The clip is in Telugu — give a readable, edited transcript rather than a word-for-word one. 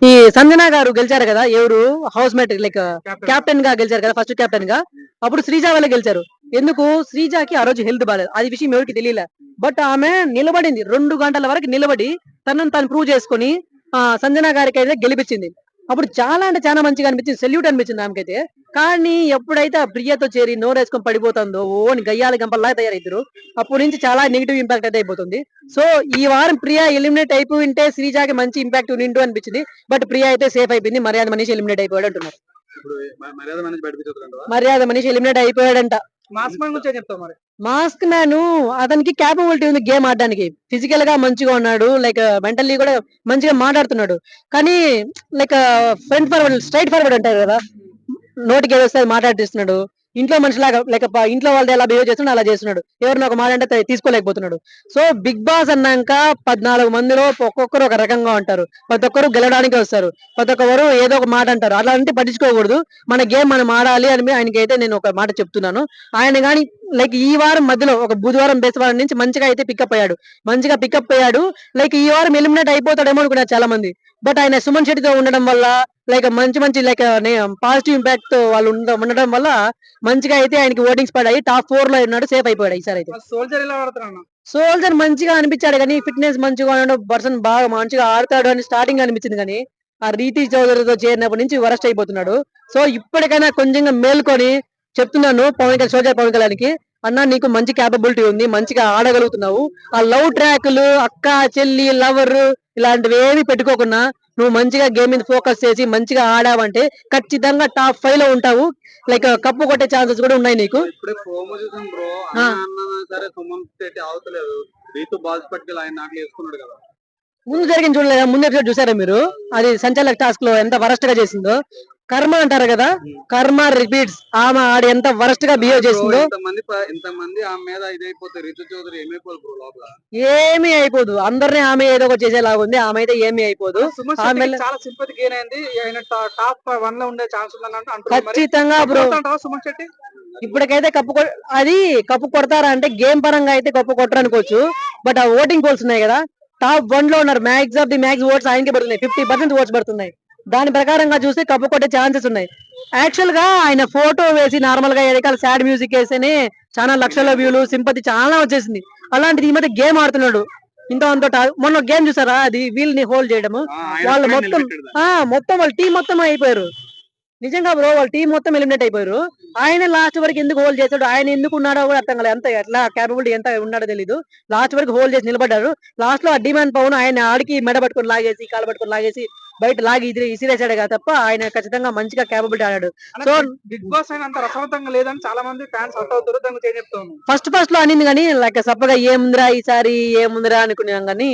ఈ సంజన గారు గెలిచారు కదా ఎవరు హౌస్ మేట్ లైక్ కెప్టెన్ గా గెలిచారు కదా ఫస్ట్ కెప్టెన్ గా. అప్పుడు శ్రీజ వల్ల గెలిచారు. ఎందుకు శ్రీజాకి ఆ రోజు హెల్త్ బాగాలేదు, అది విషయం ఎవరికి తెలియలే. బట్ ఆమె నిలబడింది 2 గంటల వరకు నిలబడి తనను తను ప్రూవ్ చేసుకొని సంజన గారికి అయితే గెలిపించింది. అప్పుడు చాలా అంటే చాలా మంచిగా అనిపించింది, సెల్యూట్ అనిపించింది ఆమెకైతే. కానీ ఎప్పుడైతే ఆ ప్రియతో చేరి నోరేసుకొని పడిపోతుందో ఓని గయ్యాల గంపల్లా తయారైద్దరు, అప్పటి నుంచి చాలా నెగిటివ్ ఇంపాక్ట్ అయితే అయిపోతుంది. సో ఈ వారం ప్రియా ఎలిమినేట్ అయిపోయి ఉంటే శ్రీజాకి మంచి ఇంపాక్ట్ నిండు అనిపించింది. బట్ ప్రియా అయితే సేఫ్ అయిపోయింది, మర్యాద మనీష్ ఎలిమినేట్ అయిపోయాడు అంటున్నారు. మర్యాద మనీష్ ఎలిమినేట్ అయిపోయాడంట. మాస్క్ మ్యాన్ అతనికి క్యాపబిలిటీ ఉంది గేమ్ ఆడడానికి, ఫిజికల్ గా మంచిగా ఉన్నాడు, లైక్ మెంటల్లీ కూడా మంచిగా మాట్లాడుతున్నాడు. కానీ like front forward straight forward అంటారు కదా, నోటికి ఏదో వస్తే మాట్లాడిస్తున్నాడు. ఇంట్లో మనిషిలాగా లైక్ ఇంట్లో వాళ్ళతో ఎలా బిహేవ్ చేస్తున్నాడు అలా చేస్తున్నాడు. ఎవరిని ఒక మాట అంటే తీసుకోలేకపోతున్నాడు. సో బిగ్ బాస్ అన్నాక 14 మందిలో ఒక్కొక్కరు ఒక రకంగా ఉంటారు, ప్రతి ఒక్కరు గెలవడానికి వస్తారు, ప్రతి ఒక్కరు ఏదో ఒక మాట అంటారు. అలాంటి పట్టించుకోకూడదు, మన గేమ్ మనం ఆడాలి అని ఆయనకి అయితే నేను ఒక మాట చెప్తున్నాను. ఆయన కానీ లైక్ ఈ వారం మధ్యలో ఒక బుధవారం బేస్తవారం నుంచి మంచిగా అయితే పికప్ అయ్యాడు. లైక్ ఈ వారం ఎలిమినేట్ అయిపోతాడేమో అనుకున్నారు చాలా మంది. బట్ ఆయన సుమన్ శెట్టితో ఉండడం వల్ల లైక్ మంచి లైక్ పాజిటివ్ ఇంపాక్ట్ తో వాళ్ళు ఉండడం వల్ల మంచిగా అయితే ఆయనకి ఓటింగ్స్ పడాయి. టాప్ 4 లో ఉన్నాడు, సేఫ్ అయిపోయాడు ఈసారి అయితే. సోల్జర్ మంచిగా అనిపించాడు కానీ ఫిట్నెస్ మంచిగా ఉన్నాడు, పర్సన్ బాగా మంచిగా ఆడతాడు అని స్టార్టింగ్ అనిపించింది. కానీ ఆ రీతి చౌదరితో చేరినప్పటి నుంచి వరస్ట్ అయిపోతున్నాడు. సో ఇప్పటికైనా కొంచెంగా మేల్కొని చెప్తున్నాను పవన్ కళ్యాణ్కి, అన్న నీకు మంచి క్యాపబిలిటీ ఉంది, మంచిగా ఆడగలుగుతున్నావు. ఆ లవ్ ట్రాక్లు అక్క చెల్లి లవర్ ఇలాంటివి ఏమి పెట్టుకోకుండా నువ్వు మంచిగా గేమ్ మీద ఫోకస్ చేసి మంచిగా ఆడావంటే ఖచ్చితంగా టాప్ 5 లో ఉంటావు. లైక్ కప్పు కొట్టే ఛాన్సెస్ కూడా ఉన్నాయి నీకు. ముందు జరిగింది చూడలేదా, ముందు ఎపిసోడ్ చూసారా మీరు? అది సంచాలక్ టాస్క్ లో ఎంత వరస్ట్ గా చేసిందో. కర్మ అంటారు కదా, కర్మ రిపీట్స్. ఆమె ఆడి ఎంత వరస్ట్ గా బిహేవ్ చేసిందో. ఏమీ అయిపోదు, అందరినీ ఆమె ఏదో ఒకటి చేసేలాగా ఉంది, ఆమె అయితే ఏమీ అయిపోదు. చాలా సింపతి గెయిన్ అయింది. టాప్ 1 లో ఉండే ఛాన్స్ ఉందని ఖచ్చితంగా బ్రో. సుమన్ శెట్టి ఇప్పటికైతే అది కప్పు కొడతారా అంటే గేమ్ పరంగా అయితే కప్పు కొట్టరు అనుకోవచ్చు. బట్ ఆ ఓటింగ్ పోల్స్ ఉన్నాయి కదా, టాప్ 1 లో ఉన్నారు. Max of the max votes ఆయనకి పడుతున్నాయి, 50% ఓట్స్ పడుతున్నాయి. దాని ప్రకారంగా చూస్తే కప్పు కొట్టే ఛాన్సెస్ ఉన్నాయి. యాక్చువల్ గా ఆయన ఫోటో వేసి నార్మల్ గా ఏదైనా సాడ్ మ్యూజిక్ వేస్తేనే చాలా లక్షల వ్యూలు సింపతి చాలా వచ్చేసింది. అలాంటిది ఈ మధ్య గేమ్ ఆడుతున్నాడు. మొన్న గేమ్ చూసారా, అది వీల్ ని హోల్డ్ చేయడము, వాళ్ళు మొత్తం వాళ్ళ టీం మొత్తం అయిపోయారు. నిజంగా బ్రో, వాళ్ళ టీం మొత్తం ఎలిమినేట్ అయిపోయారు. ఆయన లాస్ట్ వరకు ఎందుకు హోల్డ్ చేశాడు, ఆయన ఎందుకు ఉన్నాడో కూడా అర్థం కాలేదు. అంత ఎట్లా క్యాపబిలిటీ ఎంత ఉన్నాడో తెలీదు. లాస్ట్ వరకు హోల్డ్ చేసి నిలబడ్డారు. లాస్ట్ లో ఆ డిమాండ్ పవన్ ఆయన ఆడికి మెడ పట్టుకొని లాగేసి కాలు పట్టుకొని లాగేసి బయట లాగి ఇసిరేసాడే కదా తప్ప ఆయన ఖచ్చితంగా మంచిగా క్యాపబిలిటీ ఆడాడు. సో బిగ్ బాస్ అంత రసవతంగా లేదని చాలా మంది ఫ్యాన్స్ అవుట్ అవుతారు, దానికి చెప్తాను. ఫస్ట్ లో అనింది కానీ లైక్ సప్పగా ఏముందిరా ఈసారి ఏముందిరా అనుకున్నాం కానీ